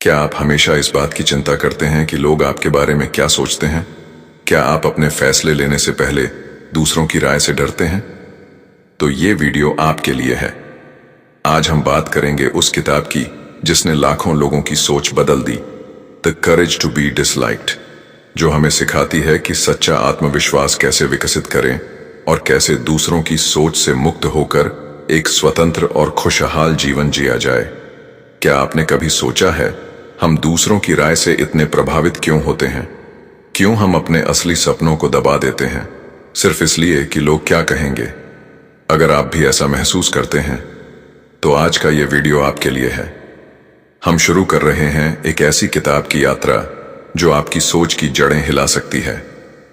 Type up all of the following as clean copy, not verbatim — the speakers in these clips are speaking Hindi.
क्या आप हमेशा इस बात की चिंता करते हैं कि लोग आपके बारे में क्या सोचते हैं? क्या आप अपने फैसले लेने से पहले दूसरों की राय से डरते हैं? तो ये वीडियो आपके लिए है। आज हम बात करेंगे उस किताब की जिसने लाखों लोगों की सोच बदल दी, the courage to be disliked, जो हमें सिखाती है कि सच्चा आत्मविश्वास कैसे विकसित करें और कैसे दूसरों की सोच से मुक्त होकर एक स्वतंत्र और खुशहाल जीवन जिया जाए। क्या आपने कभी सोचा है, हम दूसरों की राय से इतने प्रभावित क्यों होते हैं? क्यों हम अपने असली सपनों को दबा देते हैं सिर्फ इसलिए कि लोग क्या कहेंगे? अगर आप भी ऐसा महसूस करते हैं तो आज का ये वीडियो आपके लिए है। हम शुरू कर रहे हैं एक ऐसी किताब की यात्रा जो आपकी सोच की जड़ें हिला सकती है,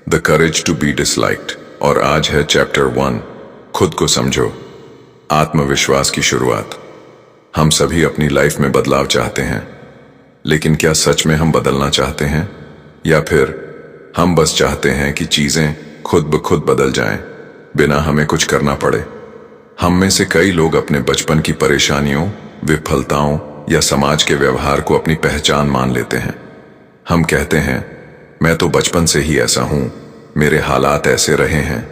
the courage to be disliked. और आज है चैप्टर 1, खुद को समझो, आत्मविश्वास की शुरुआत। हम सभी अपनी लाइफ में बदलाव चाहते हैं, लेकिन क्या सच में हम बदलना चाहते हैं, या फिर हम बस चाहते हैं कि चीजें खुद ब खुद बदल जाएं, बिना हमें कुछ करना पड़े? हम में से कई लोग अपने बचपन की परेशानियों, विफलताओं या समाज के व्यवहार को अपनी पहचान मान लेते हैं। हम कहते हैं, मैं तो बचपन से ही ऐसा हूं, मेरे हालात ऐसे रहे हैं,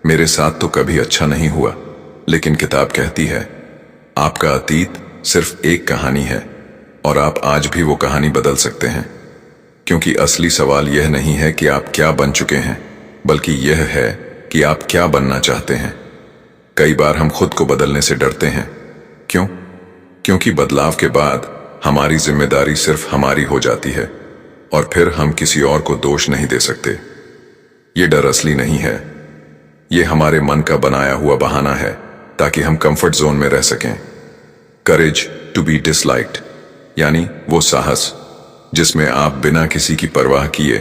मेरे साथ तो कभी अच्छा नहीं हुआ। लेकिन किताब कहती है, आपका अतीत सिर्फ एक कहानी है और आप आज भी वो कहानी बदल सकते हैं। क्योंकि असली सवाल यह नहीं है कि आप क्या बन चुके हैं, बल्कि यह है कि आप क्या बनना चाहते हैं। कई बार हम खुद को बदलने से डरते हैं। क्यों? क्योंकि बदलाव के बाद हमारी जिम्मेदारी सिर्फ हमारी हो जाती है और फिर हम किसी और को दोष नहीं दे सकते। ये डर असली नहीं है, ये हमारे मन का बनाया हुआ बहाना है ताकि हम कंफर्ट जोन में रह सकें। करेज टू बी डिसलाइक्ड यानी वो साहस जिसमें आप बिना किसी की परवाह किए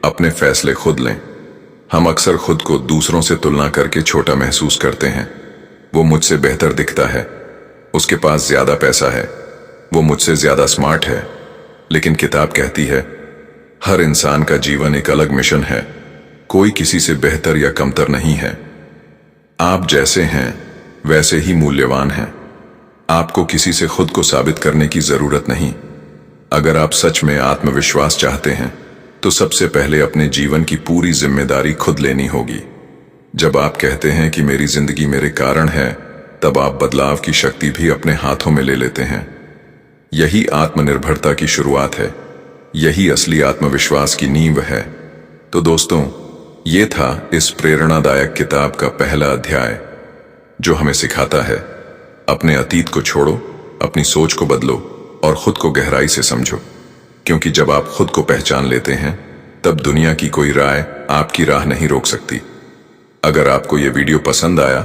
अपने फैसले खुद लें। हम अक्सर खुद को दूसरों से तुलना करके छोटा महसूस करते हैं। वो मुझसे बेहतर दिखता है, उसके पास ज्यादा पैसा है, वो मुझसे ज्यादा स्मार्ट है। लेकिन किताब कहती है, हर इंसान का जीवन एक अलग मिशन है, कोई किसी से बेहतर या कमतर नहीं है। आप जैसे हैं वैसे ही मूल्यवान हैं। आपको किसी से खुद को साबित करने की जरूरत नहीं। अगर आप सच में आत्मविश्वास चाहते हैं तो सबसे पहले अपने जीवन की पूरी जिम्मेदारी खुद लेनी होगी। जब आप कहते हैं कि मेरी जिंदगी मेरे कारण है, तब आप बदलाव की शक्ति भी अपने हाथों में ले लेते हैं। यही आत्मनिर्भरता की शुरुआत है, यही असली आत्मविश्वास की नींव है। तो दोस्तों, ये था इस प्रेरणादायक किताब का पहला अध्याय जो हमें सिखाता है, अपने अतीत को छोड़ो, अपनी सोच को बदलो और खुद को गहराई से समझो। क्योंकि जब आप खुद को पहचान लेते हैं, तब दुनिया की कोई राय आपकी राह नहीं रोक सकती। अगर आपको यह वीडियो पसंद आया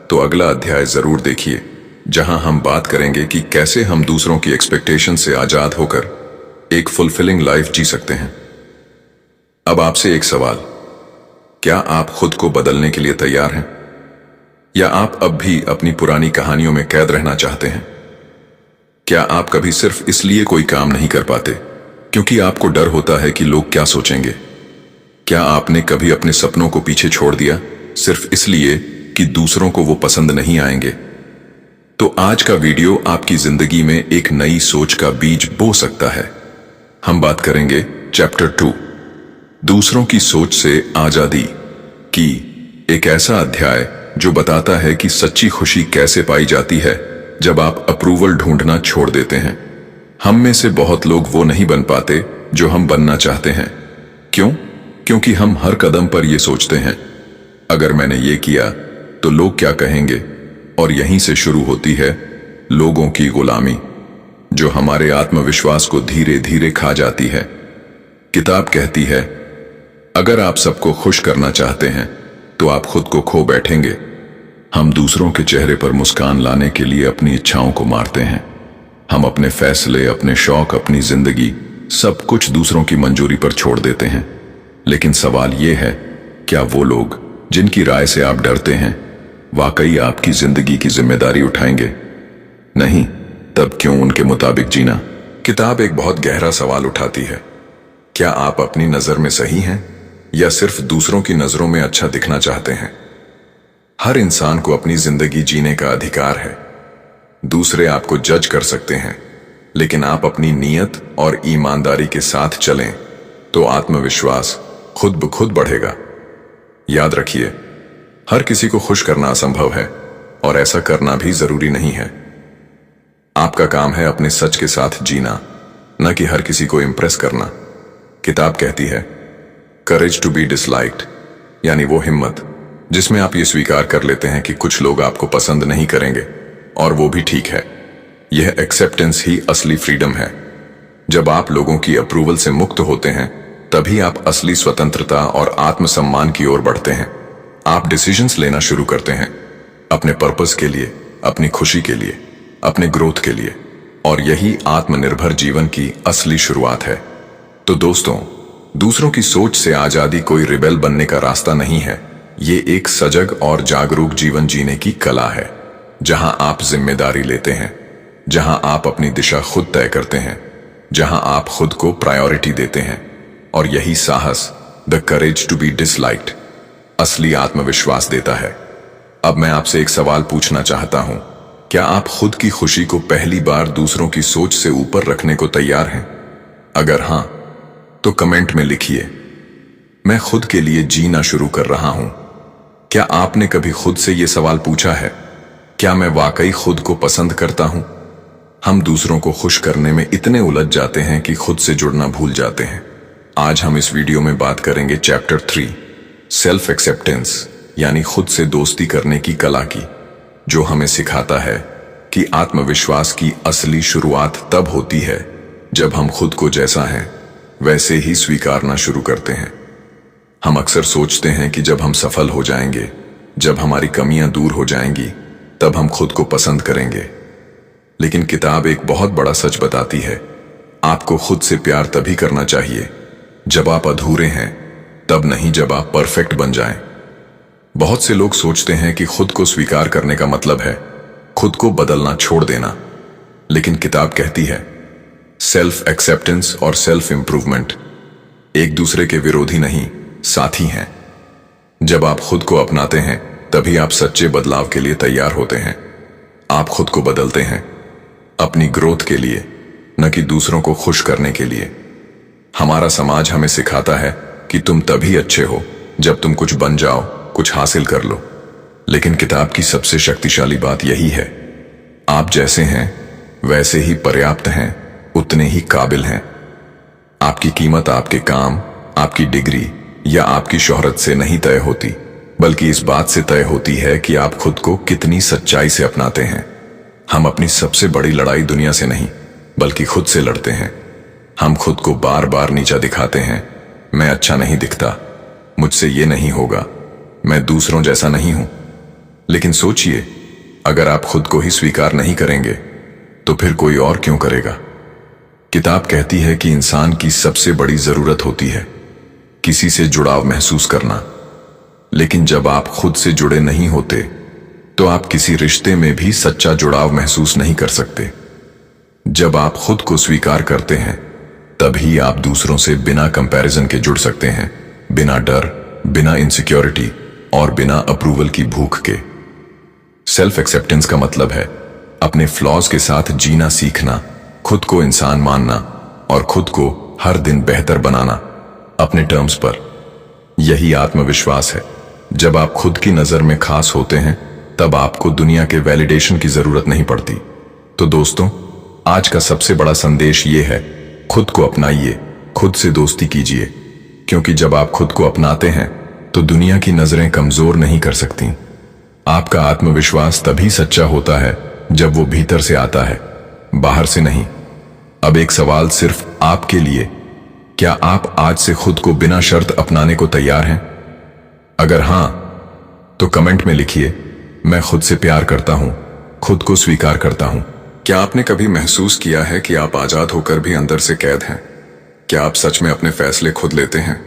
तो अगला अध्याय जरूर देखिए, जहां हम बात करेंगे कि कैसे हम दूसरों की एक्सपेक्टेशन से आजाद होकर एक फुलफिलिंग लाइफ जी सकते हैं। अब आपसे एक सवाल, क्या आप खुद को बदलने के लिए तैयार हैं, या आप अब भी अपनी पुरानी कहानियों में कैद रहना चाहते हैं? क्या आप कभी सिर्फ इसलिए कोई काम नहीं कर पाते क्योंकि आपको डर होता है कि लोग क्या सोचेंगे? क्या आपने कभी अपने सपनों को पीछे छोड़ दिया सिर्फ इसलिए कि दूसरों को वो पसंद नहीं आएंगे? तो आज का वीडियो आपकी जिंदगी में एक नई सोच का बीज बो सकता है। हम बात करेंगे चैप्टर 2, दूसरों की सोच से आजादी की, एक ऐसा अध्याय जो बताता है कि सच्ची खुशी कैसे पाई जाती है जब आप अप्रूवल ढूंढना छोड़ देते हैं। हम में से बहुत लोग वो नहीं बन पाते जो हम बनना चाहते हैं। क्यों? क्योंकि हम हर कदम पर ये सोचते हैं, अगर मैंने ये किया तो लोग क्या कहेंगे? और यहीं से शुरू होती है लोगों की गुलामी, जो हमारे आत्मविश्वास को धीरे धीरे खा जाती है। किताब कहती है, अगर आप सबको खुश करना चाहते हैं तो आप खुद को खो बैठेंगे। हम दूसरों के चेहरे पर मुस्कान लाने के लिए अपनी इच्छाओं को मारते हैं। हम अपने फैसले, अपने शौक, अपनी जिंदगी, सब कुछ दूसरों की मंजूरी पर छोड़ देते हैं। लेकिन सवाल यह है, क्या वो लोग जिनकी राय से आप डरते हैं वाकई आपकी जिंदगी की जिम्मेदारी उठाएंगे? नहीं, तब क्यों उनके मुताबिक जीना? किताब एक बहुत गहरा सवाल उठाती है, क्या आप अपनी नजर में सही हैं या सिर्फ दूसरों की नजरों में अच्छा दिखना चाहते हैं? हर इंसान को अपनी जिंदगी जीने का अधिकार है। दूसरे आपको जज कर सकते हैं, लेकिन आप अपनी नीयत और ईमानदारी के साथ चलें तो आत्मविश्वास खुद ब खुद बढ़ेगा। याद रखिए, हर किसी को खुश करना असंभव है और ऐसा करना भी जरूरी नहीं है। आपका काम है अपने सच के साथ जीना, न कि हर किसी को इंप्रेस करना। किताब कहती है, करेज टू बी डिसलाइक्ड, यानी वो हिम्मत जिसमें आप ये स्वीकार कर लेते हैं कि कुछ लोग आपको पसंद नहीं करेंगे और वो भी ठीक है। यह एक्सेप्टेंस ही असली फ्रीडम है। जब आप लोगों की अप्रूवल से मुक्त होते हैं तभी आप असली स्वतंत्रता और आत्मसम्मान की ओर बढ़ते हैं। आप डिसीजंस लेना शुरू करते हैं अपने पर्पस के लिए, अपनी खुशी के लिए, अपने ग्रोथ के लिए, और यही आत्मनिर्भर जीवन की असली शुरुआत है। तो दोस्तों, दूसरों की सोच से आजादी कोई रिबेल बनने का रास्ता नहीं है। ये एक सजग और जागरूक जीवन जीने की कला है, जहां आप जिम्मेदारी लेते हैं, जहां आप अपनी दिशा खुद तय करते हैं, जहां आप खुद को प्रायोरिटी देते हैं। और यही साहस, the courage to be disliked, असली आत्मविश्वास देता है। अब मैं आपसे एक सवाल पूछना चाहता हूं, क्या आप खुद की खुशी को पहली बार दूसरों की सोच से ऊपर रखने को तैयार हैं? अगर हां, तो कमेंट में लिखिए, मैं खुद के लिए जीना शुरू कर रहा हूं। क्या आपने कभी खुद से यह सवाल पूछा है, क्या मैं वाकई खुद को पसंद करता हूं? हम दूसरों को खुश करने में इतने उलझ जाते हैं कि खुद से जुड़ना भूल जाते हैं। आज हम इस वीडियो में बात करेंगे चैप्टर 3, सेल्फ एक्सेप्टेंस, यानी खुद से दोस्ती करने की कला की, जो हमें सिखाता है कि आत्मविश्वास की असली शुरुआत तब होती है जब हम खुद को जैसा हैं वैसे ही स्वीकारना शुरू करते हैं। हम अक्सर सोचते हैं कि जब हम सफल हो जाएंगे, जब हमारी कमियां दूर हो जाएंगी, तब हम खुद को पसंद करेंगे। लेकिन किताब एक बहुत बड़ा सच बताती है, आपको खुद से प्यार तभी करना चाहिए जब आप अधूरे हैं, तब नहीं जब आप परफेक्ट बन जाएं। बहुत से लोग सोचते हैं कि खुद को स्वीकार करने का मतलब है खुद को बदलना छोड़ देना, लेकिन किताब कहती है सेल्फ एक्सेप्टेंस और सेल्फ इंप्रूवमेंट एक दूसरे के विरोधी नहीं, साथी हैं। जब आप खुद को अपनाते हैं तभी आप सच्चे बदलाव के लिए तैयार होते हैं। आप खुद को बदलते हैं अपनी ग्रोथ के लिए, न कि दूसरों को खुश करने के लिए। हमारा समाज हमें सिखाता है कि तुम तभी अच्छे हो जब तुम कुछ बन जाओ, कुछ हासिल कर लो। लेकिन किताब की सबसे शक्तिशाली बात यही है, आप जैसे हैं वैसे ही पर्याप्त हैं, उतने ही काबिल हैं। आपकी कीमत आपके काम, आपकी डिग्री या आपकी शोहरत से नहीं तय होती, बल्कि इस बात से तय होती है कि आप खुद को कितनी सच्चाई से अपनाते हैं। हम अपनी सबसे बड़ी लड़ाई दुनिया से नहीं, बल्कि खुद से लड़ते हैं। हम खुद को बार बार नीचा दिखाते हैं, मैं अच्छा नहीं दिखता, मुझसे ये नहीं होगा, मैं दूसरों जैसा नहीं हूं। लेकिन सोचिए, अगर आप खुद को ही स्वीकार नहीं करेंगे तो फिर कोई और क्यों करेगा? किताब कहती है कि इंसान की सबसे बड़ी जरूरत होती है किसी से जुड़ाव महसूस करना, लेकिन जब आप खुद से जुड़े नहीं होते तो आप किसी रिश्ते में भी सच्चा जुड़ाव महसूस नहीं कर सकते। जब आप खुद को स्वीकार करते हैं तभी आप दूसरों से बिना कंपैरिजन के जुड़ सकते हैं, बिना डर, बिना इनसिक्योरिटी और बिना अप्रूवल की भूख के। सेल्फ एक्सेप्टेंस का मतलब है अपने फ्लॉज के साथ जीना सीखना, खुद को इंसान मानना और खुद को हर दिन बेहतर बनाना अपने टर्म्स पर। यही आत्मविश्वास है। जब आप खुद की नजर में खास होते हैं तब आपको दुनिया के वैलिडेशन की जरूरत नहीं पड़ती। तो दोस्तों, आज का सबसे बड़ा संदेश ये है, खुद को अपनाइए, खुद से दोस्ती कीजिए, क्योंकि जब आप खुद को अपनाते हैं तो दुनिया की नजरें कमजोर नहीं कर सकती। आपका आत्मविश्वास तभी सच्चा होता है जब वो भीतर से आता है, बाहर से नहीं। अब एक सवाल सिर्फ आपके लिए, क्या आप आज से खुद को बिना शर्त अपनाने को तैयार हैं? अगर हां, तो कमेंट में लिखिए, मैं खुद से प्यार करता हूं, खुद को स्वीकार करता हूं। क्या आपने कभी महसूस किया है कि आप आजाद होकर भी अंदर से कैद हैं? क्या आप सच में अपने फैसले खुद लेते हैं,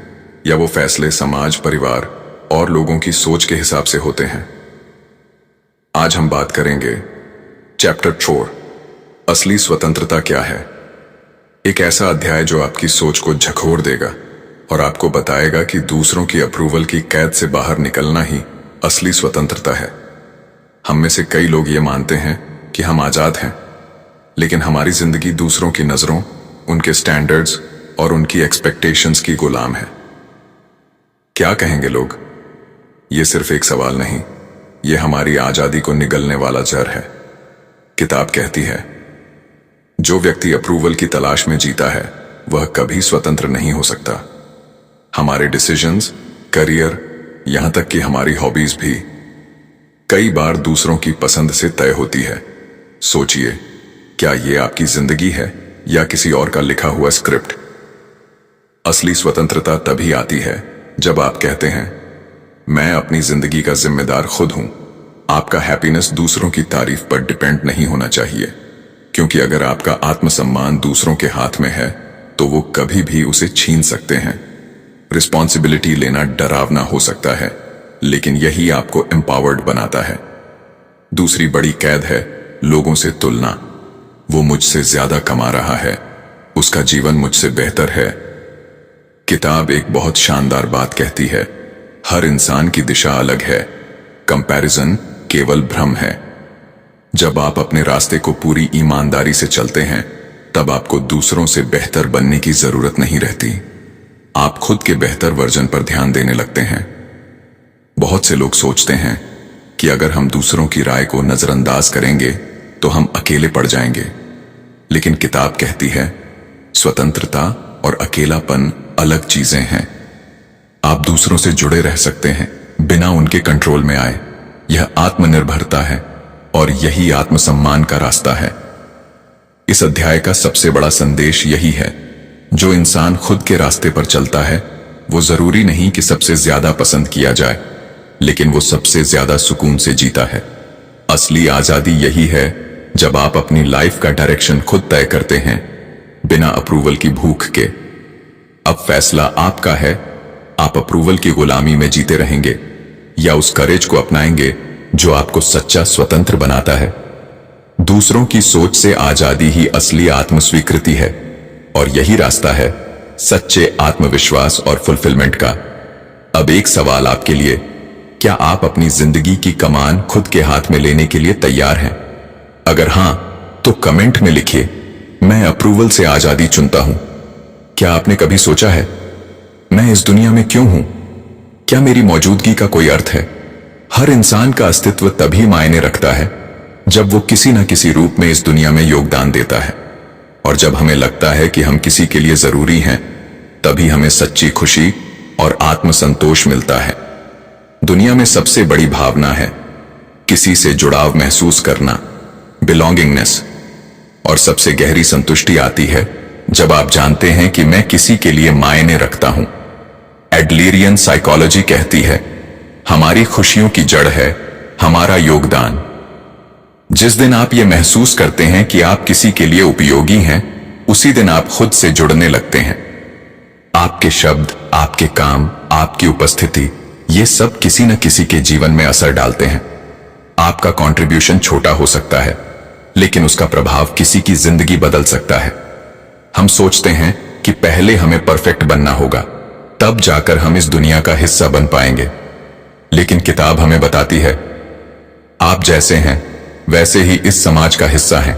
या वो फैसले समाज, परिवार और लोगों की सोच के हिसाब से होते हैं? आज हम बात करेंगे चैप्टर 4, असली स्वतंत्रता क्या है। एक ऐसा अध्याय जो आपकी सोच को झकझोर देगा और आपको बताएगा कि दूसरों की अप्रूवल की कैद से बाहर निकलना ही असली स्वतंत्रता है। हम में से कई लोग ये मानते हैं कि हम आजाद हैं, लेकिन हमारी जिंदगी दूसरों की नजरों, उनके स्टैंडर्ड्स और उनकी एक्सपेक्टेशंस की गुलाम है। क्या कहेंगे लोग? ये सिर्फ एक सवाल नहीं, ये हमारी आजादी को निगलने वाला जहर है। किताब कहती है, जो व्यक्ति अप्रूवल की तलाश में जीता है वह कभी स्वतंत्र नहीं हो सकता। हमारे डिसीजंस, करियर, यहां तक कि हमारी हॉबीज भी कई बार दूसरों की पसंद से तय होती है। सोचिए, क्या ये आपकी जिंदगी है या किसी और का लिखा हुआ स्क्रिप्ट? असली स्वतंत्रता तभी आती है जब आप कहते हैं, मैं अपनी जिंदगी का जिम्मेदार खुद हूं। आपका हैप्पीनेस दूसरों की तारीफ पर डिपेंड नहीं होना चाहिए, क्योंकि अगर आपका आत्मसम्मान दूसरों के हाथ में है तो वो कभी भी उसे छीन सकते हैं। रिस्पॉन्सिबिलिटी लेना डरावना हो सकता है, लेकिन यही आपको एम्पावर्ड बनाता है। दूसरी बड़ी कैद है लोगों से तुलना। वो मुझसे ज्यादा कमा रहा है, उसका जीवन मुझसे बेहतर है। किताब एक बहुत शानदार बात कहती है, हर इंसान की दिशा अलग है, कंपैरिजन केवल भ्रम है। जब आप अपने रास्ते को पूरी ईमानदारी से चलते हैं, तब आपको दूसरों से बेहतर बनने की जरूरत नहीं रहती। आप खुद के बेहतर वर्जन पर ध्यान देने लगते हैं। बहुत से लोग सोचते हैं कि अगर हम दूसरों की राय को नजरअंदाज करेंगे तो हम अकेले पड़ जाएंगे, लेकिन किताब कहती है, स्वतंत्रता और अकेलापन अलग चीजें हैं। आप दूसरों से जुड़े रह सकते हैं बिना उनके कंट्रोल में आए। यह आत्मनिर्भरता है और यही आत्मसम्मान का रास्ता है। इस अध्याय का सबसे बड़ा संदेश यही है, जो इंसान खुद के रास्ते पर चलता है वो जरूरी नहीं कि सबसे ज्यादा पसंद किया जाए, लेकिन वो सबसे ज्यादा सुकून से जीता है। असली आजादी यही है जब आप अपनी लाइफ का डायरेक्शन खुद तय करते हैं, बिना अप्रूवल की भूख के। अब फैसला आपका है, आप अप्रूवल की गुलामी में जीते रहेंगे या उस करेज को अपनाएंगे जो आपको सच्चा स्वतंत्र बनाता है। दूसरों की सोच से आजादी ही असली आत्मस्वीकृति है, और यही रास्ता है सच्चे आत्मविश्वास और फुलफिलमेंट का। अब एक सवाल आपके लिए, क्या आप अपनी जिंदगी की कमान खुद के हाथ में लेने के लिए तैयार हैं? अगर हां, तो कमेंट में लिखिए, मैं अप्रूवल से आजादी चुनता हूं। क्या आपने कभी सोचा है, मैं इस दुनिया में क्यों हूं? क्या मेरी मौजूदगी का कोई अर्थ है? हर इंसान का अस्तित्व तभी मायने रखता है जब वो किसी न किसी रूप में इस दुनिया में योगदान देता है, और जब हमें लगता है कि हम किसी के लिए जरूरी हैं, तभी हमें सच्ची खुशी और आत्मसंतोष मिलता है। दुनिया में सबसे बड़ी भावना है किसी से जुड़ाव महसूस करना, बिलोंगिंगनेस, और सबसे गहरी संतुष्टि आती है जब आप जानते हैं कि मैं किसी के लिए मायने रखता हूं। एडलेरियन साइकोलॉजी कहती है, हमारी खुशियों की जड़ है हमारा योगदान। जिस दिन आप ये महसूस करते हैं कि आप किसी के लिए उपयोगी हैं, उसी दिन आप खुद से जुड़ने लगते हैं। आपके शब्द, आपके काम, आपकी उपस्थिति, ये सब किसी न किसी के जीवन में असर डालते हैं। आपका कंट्रीब्यूशन छोटा हो सकता है, लेकिन उसका प्रभाव किसी की जिंदगी बदल सकता है। हम सोचते हैं कि पहले हमें परफेक्ट बनना होगा, तब जाकर हम इस दुनिया का हिस्सा बन पाएंगे। लेकिन किताब हमें बताती है, आप जैसे हैं वैसे ही इस समाज का हिस्सा हैं।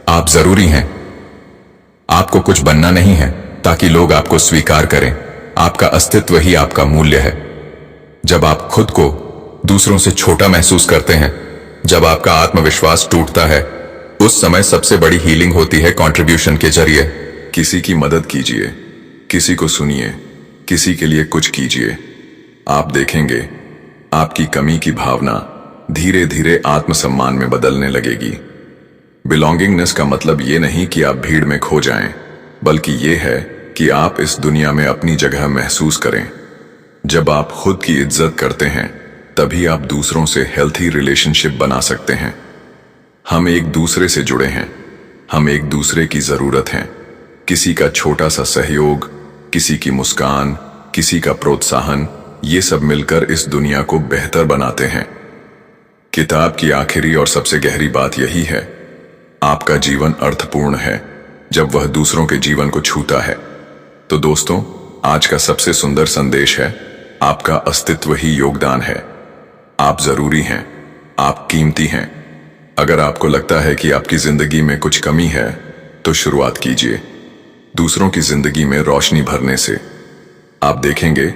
आप जरूरी हैं। आपको कुछ बनना नहीं है ताकि लोग आपको स्वीकार करें। आपका अस्तित्व ही आपका मूल्य है। जब आप खुद को दूसरों से छोटा महसूस करते हैं, जब आपका आत्मविश्वास टूटता है, उस समय सबसे बड़ी हीलिंग होती है कंट्रीब्यूशन के जरिए। किसी की मदद कीजिए, किसी को सुनिए, किसी के लिए कुछ कीजिए। आप देखेंगे आपकी कमी की भावना धीरे धीरे आत्मसम्मान में बदलने लगेगी। बिलोंगिंगनेस का मतलब ये नहीं कि आप भीड़ में खो जाएं, बल्कि ये है कि आप इस दुनिया में अपनी जगह महसूस करें। जब आप खुद की इज्जत करते हैं, तभी आप दूसरों से हेल्थी रिलेशनशिप बना सकते हैं। हम एक दूसरे से जुड़े हैं, हम एक दूसरे की जरूरत हैं। किसी का छोटा सा सहयोग, किसी की मुस्कान, किसी का प्रोत्साहन, ये सब मिलकर इस दुनिया को बेहतर बनाते हैं। किताब की आखिरी और सबसे गहरी बात यही है, आपका जीवन अर्थपूर्ण है जब वह दूसरों के जीवन को छूता है। तो दोस्तों, आज का सबसे सुंदर संदेश है, आपका अस्तित्व ही योगदान है। आप जरूरी हैं, आप कीमती हैं, अगर आपको लगता है कि आपकी जिंदगी में कुछ कमी है, तो शुरुआत कीजिए दूसरों की जिंदगी में रोशनी भरने से। आप देखेंगे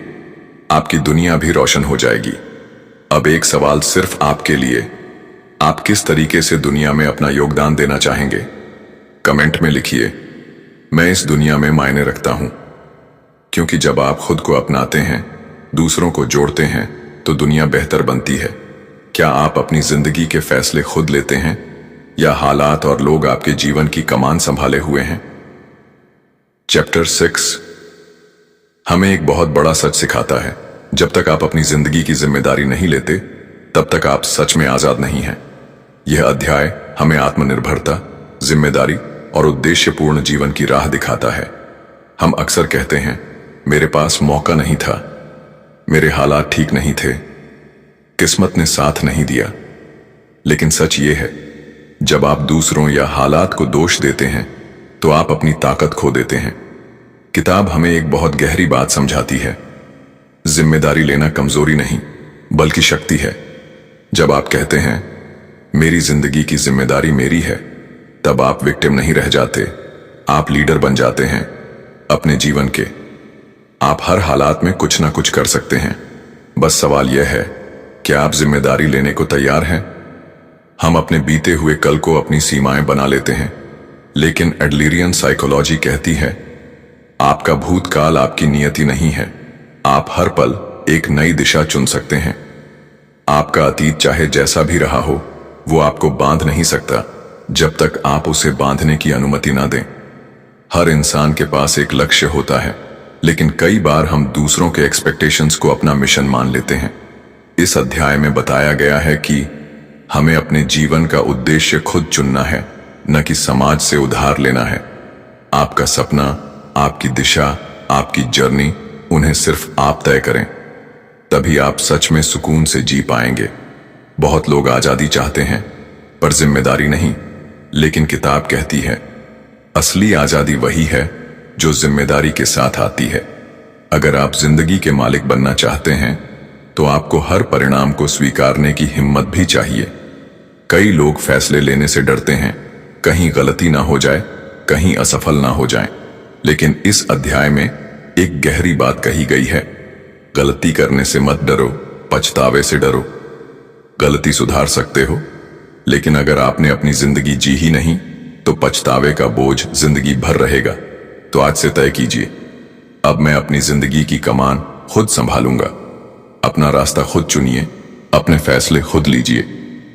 आपकी दुनिया भी रोशन हो जाएगी। अब एक सवाल सिर्फ आपके लिए, आप किस तरीके से दुनिया में अपना योगदान देना चाहेंगे? कमेंट में लिखिए, मैं इस दुनिया में मायने रखता हूं। क्योंकि जब आप खुद को अपनाते हैं, दूसरों को जोड़ते हैं, तो दुनिया बेहतर बनती है। क्या आप अपनी जिंदगी के फैसले खुद लेते हैं या हालात और लोग आपके जीवन की कमान संभाले हुए हैं? चैप्टर 6 हमें एक बहुत बड़ा सच सिखाता है। जब तक आप अपनी जिंदगी की जिम्मेदारी नहीं लेते, तब तक आप सच में आजाद नहीं हैं। यह अध्याय हमें आत्मनिर्भरता, जिम्मेदारी और उद्देश्यपूर्ण जीवन की राह दिखाता है। हम अक्सर कहते हैं, मेरे पास मौका नहीं था, मेरे हालात ठीक नहीं थे, किस्मत ने साथ नहीं दिया। लेकिन सच ये है, जब आप दूसरों या हालात को दोष देते हैं, तो आप अपनी ताकत खो देते हैं। किताब हमें एक बहुत गहरी बात समझाती है। जिम्मेदारी लेना कमजोरी नहीं, बल्कि शक्ति है। जब आप कहते हैं, मेरी जिंदगी की जिम्मेदारी मेरी है, तब आप विक्टिम नहीं रह जाते, आप लीडर बन जाते हैं अपने जीवन के। आप हर हालात में कुछ ना कुछ कर सकते हैं। बस सवाल यह है, क्या आप जिम्मेदारी लेने को तैयार हैं? हम अपने बीते हुए कल को अपनी सीमाएं बना लेते हैं, लेकिन एडलरियन साइकोलॉजी कहती है, आपका भूतकाल आपकी नियति नहीं है। आप हर पल एक नई दिशा चुन सकते हैं। आपका अतीत चाहे जैसा भी रहा हो, वो आपको बांध नहीं सकता जब तक आप उसे बांधने की अनुमति ना दें। हर इंसान के पास एक लक्ष्य होता है, लेकिन कई बार हम दूसरों के एक्सपेक्टेशंस को अपना मिशन मान लेते हैं। इस अध्याय में बताया गया है कि हमें अपने जीवन का उद्देश्य खुद चुनना है, न कि समाज से उधार लेना है। आपका सपना, आपकी दिशा, आपकी जर्नी, उन्हें सिर्फ आप तय करें। तभी आप सच में सुकून से जी पाएंगे। बहुत लोग आजादी चाहते हैं, पर जिम्मेदारी नहीं। लेकिन किताब कहती है, असली आजादी वही है जो जिम्मेदारी के साथ आती है। अगर आप जिंदगी के मालिक बनना चाहते हैं, तो आपको हर परिणाम को स्वीकारने की हिम्मत भी चाहिए। कई लोग फैसले लेने से डरते हैं, कहीं गलती ना हो जाए, कहीं असफल ना हो जाए। लेकिन इस अध्याय में एक गहरी बात कही गई है, गलती करने से मत डरो, पछतावे से डरो। गलती सुधार सकते हो, लेकिन अगर आपने अपनी जिंदगी जी ही नहीं, तो पछतावे का बोझ जिंदगी भर रहेगा। तो आज से तय कीजिए, अब मैं अपनी जिंदगी की कमान खुद संभालूंगा। अपना रास्ता खुद चुनिए, अपने फैसले खुद लीजिए,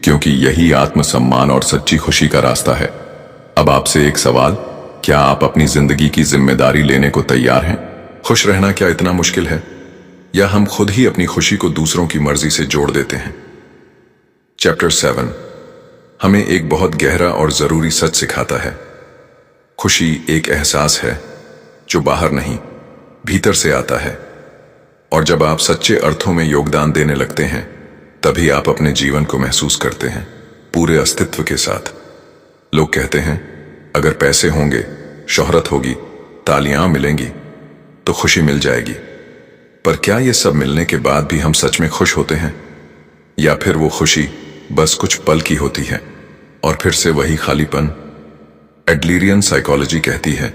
क्योंकि यही आत्मसम्मान और सच्ची खुशी का रास्ता है। अब आपसे एक सवाल, क्या आप अपनी जिंदगी की जिम्मेदारी लेने को तैयार हैं? खुश रहना क्या इतना मुश्किल है, या हम खुद ही अपनी खुशी को दूसरों की मर्जी से जोड़ देते हैं? चैप्टर 7 हमें एक बहुत गहरा और जरूरी सच सिखाता है। खुशी एक एहसास है जो बाहर नहीं, भीतर से आता है। और जब आप सच्चे अर्थों में योगदान देने लगते हैं, तभी आप अपने जीवन को महसूस करते हैं पूरे अस्तित्व के साथ। लोग कहते हैं, अगर पैसे होंगे, शोहरत होगी, तालियां मिलेंगी, तो खुशी मिल जाएगी। पर क्या ये सब मिलने के बाद भी हम सच में खुश होते हैं? या फिर वो खुशी बस कुछ पल की होती है और फिर से वही खालीपन? एडलरियन साइकोलॉजी कहती है,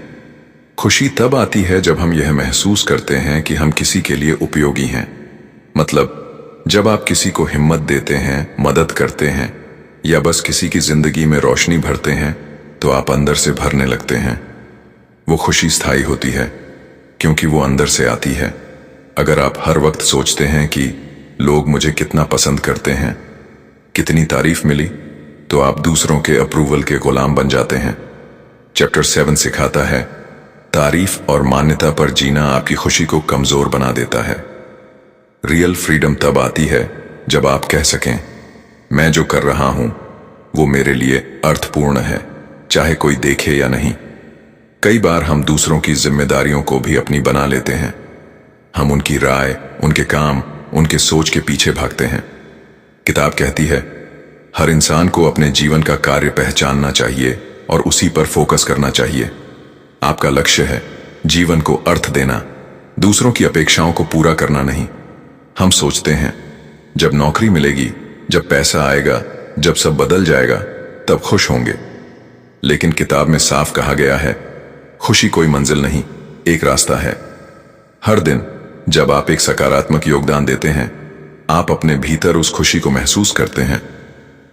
खुशी तब आती है जब हम यह महसूस करते हैं कि हम किसी के लिए उपयोगी हैं। मतलब, जब आप किसी को हिम्मत देते हैं, मदद करते हैं, या बस किसी की जिंदगी में रोशनी भरते हैं, तो आप अंदर से भरने लगते हैं। वो खुशी स्थायी होती है, क्योंकि वो अंदर से आती है। अगर आप हर वक्त सोचते हैं कि लोग मुझे कितना पसंद करते हैं, कितनी तारीफ मिली, तो आप दूसरों के अप्रूवल के गुलाम बन जाते हैं। चैप्टर 7 सिखाता है, तारीफ और मान्यता पर जीना आपकी खुशी को कमजोर बना देता है। रियल फ्रीडम तब आती है जब आप कह सकें, मैं जो कर रहा हूं वो मेरे लिए अर्थपूर्ण है, चाहे कोई देखे या नहीं। कई बार हम दूसरों की जिम्मेदारियों को भी अपनी बना लेते हैं। हम उनकी राय, उनके काम, उनके सोच के पीछे भागते हैं। किताब कहती है, हर इंसान को अपने जीवन का कार्य पहचानना चाहिए और उसी पर फोकस करना चाहिए। आपका लक्ष्य है जीवन को अर्थ देना, दूसरों की अपेक्षाओं को पूरा करना नहीं। हम सोचते हैं, जब नौकरी मिलेगी, जब पैसा आएगा, जब सब बदल जाएगा, तब खुश होंगे। लेकिन किताब में साफ कहा गया है, खुशी कोई मंजिल नहीं, एक रास्ता है। हर दिन जब आप एक सकारात्मक योगदान देते हैं, आप अपने भीतर उस खुशी को महसूस करते हैं।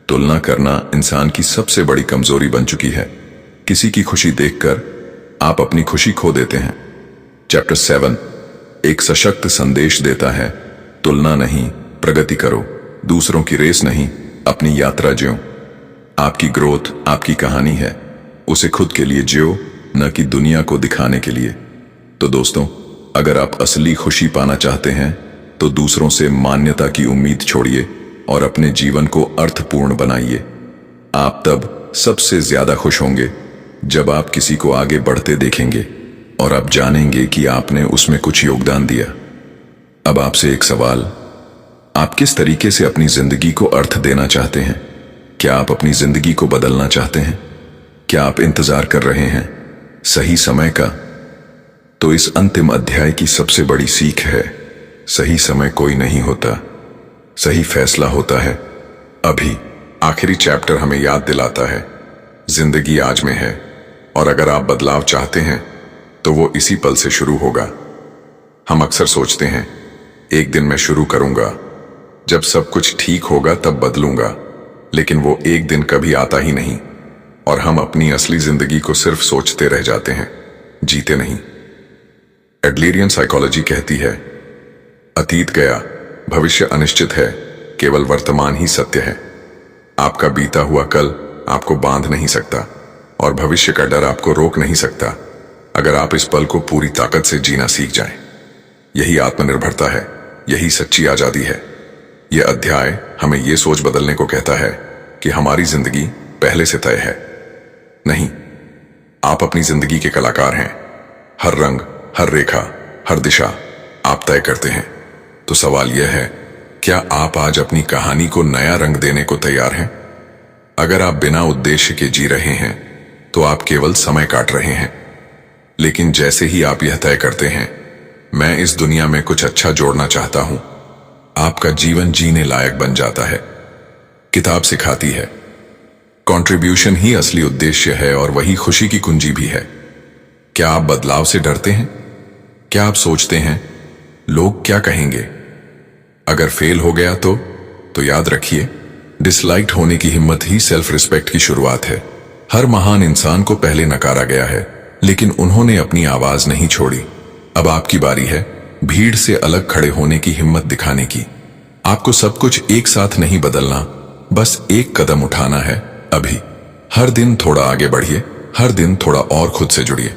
तुलना करना इंसान की सबसे बड़ी कमजोरी बन चुकी है। किसी की खुशी देखकर आप अपनी खुशी खो देते हैं। चैप्टर 7 एक सशक्त संदेश देता है, तुलना नहीं, प्रगति करो। दूसरों की रेस नहीं, अपनी यात्रा जियो। आपकी ग्रोथ आपकी कहानी है, उसे खुद के लिए जियो, न कि दुनिया को दिखाने के लिए। तो दोस्तों, अगर आप असली खुशी पाना चाहते हैं तो दूसरों से मान्यता की उम्मीद छोड़िए और अपने जीवन को अर्थपूर्ण बनाइए। आप तब सबसे ज्यादा खुश होंगे जब आप किसी को आगे बढ़ते देखेंगे और आप जानेंगे कि आपने उसमें कुछ योगदान दिया। अब आपसे एक सवाल, आप किस तरीके से अपनी जिंदगी को अर्थ देना चाहते हैं? क्या आप अपनी जिंदगी को बदलना चाहते हैं? क्या आप इंतजार कर रहे हैं सही समय का? तो इस अंतिम अध्याय की सबसे बड़ी सीख है, सही समय कोई नहीं होता, सही फैसला होता है अभी। आखिरी चैप्टर हमें याद दिलाता है, जिंदगी आज में है और अगर आप बदलाव चाहते हैं तो वो इसी पल से शुरू होगा। हम अक्सर सोचते हैं, एक दिन मैं शुरू करूंगा, जब सब कुछ ठीक होगा तब बदलूंगा, लेकिन वो एक दिन कभी आता ही नहीं और हम अपनी असली जिंदगी को सिर्फ सोचते रह जाते हैं, जीते नहीं। एडलेरियन साइकोलॉजी कहती है, अतीत गया, भविष्य अनिश्चित है, केवल वर्तमान ही सत्य है। आपका बीता हुआ कल आपको बांध नहीं सकता और भविष्य का डर आपको रोक नहीं सकता, अगर आप इस पल को पूरी ताकत से जीना सीख जाएं। यही आत्मनिर्भरता है, यही सच्ची आजादी है। यह अध्याय हमें यह सोच बदलने को कहता है कि हमारी जिंदगी पहले से तय है। नहीं, आप अपनी जिंदगी के कलाकार हैं। हर रंग, हर रेखा, हर दिशा आप तय करते हैं। तो सवाल यह है, क्या आप आज अपनी कहानी को नया रंग देने को तैयार हैं? अगर आप बिना उद्देश्य के जी रहे हैं तो आप केवल समय काट रहे हैं। लेकिन जैसे ही आप यह तय करते हैं, मैं इस दुनिया में कुछ अच्छा जोड़ना चाहता हूं, आपका जीवन जीने लायक बन जाता है। किताब सिखाती है, कंट्रीब्यूशन ही असली उद्देश्य है और वही खुशी की कुंजी भी है। क्या आप बदलाव से डरते हैं? क्या आप सोचते हैं, लोग क्या कहेंगे अगर फेल हो गया तो याद रखिए, डिसलाइक्ड होने की हिम्मत ही सेल्फ रिस्पेक्ट की शुरुआत है। हर महान इंसान को पहले नकारा गया है, लेकिन उन्होंने अपनी आवाज नहीं छोड़ी। अब आपकी बारी है भीड़ से अलग खड़े होने की हिम्मत दिखाने की। आपको सब कुछ एक साथ नहीं बदलना, बस एक कदम उठाना है अभी। हर दिन थोड़ा आगे बढ़िए, हर दिन थोड़ा और खुद से जुड़िए।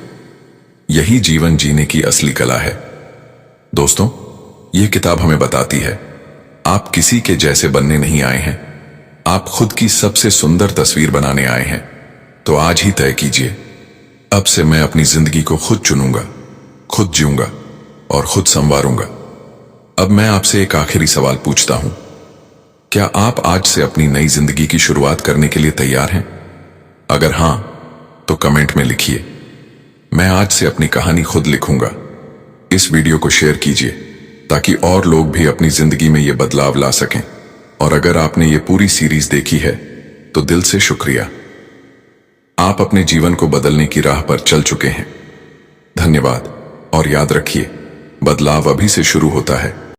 यही जीवन जीने की असली कला है। दोस्तों, यह किताब हमें बताती है, आप किसी के जैसे बनने नहीं आए हैं, आप खुद की सबसे सुंदर तस्वीर बनाने आए हैं। तो आज ही तय कीजिए, अब से मैं अपनी जिंदगी को खुद चुनूंगा, खुद जीऊंगा और खुद संवारूंगा। अब मैं आपसे एक आखिरी सवाल पूछता हूं, क्या आप आज से अपनी नई जिंदगी की शुरुआत करने के लिए तैयार हैं? अगर हां, तो कमेंट में लिखिए, मैं आज से अपनी कहानी खुद लिखूंगा। इस वीडियो को शेयर कीजिए ताकि और लोग भी अपनी जिंदगी में ये बदलाव ला सकें। और अगर आपने ये पूरी सीरीज देखी है तो दिल से शुक्रिया। आप अपने जीवन को बदलने की राह पर चल चुके हैं। धन्यवाद और याद रखिए, बदलाव अभी से शुरू होता है।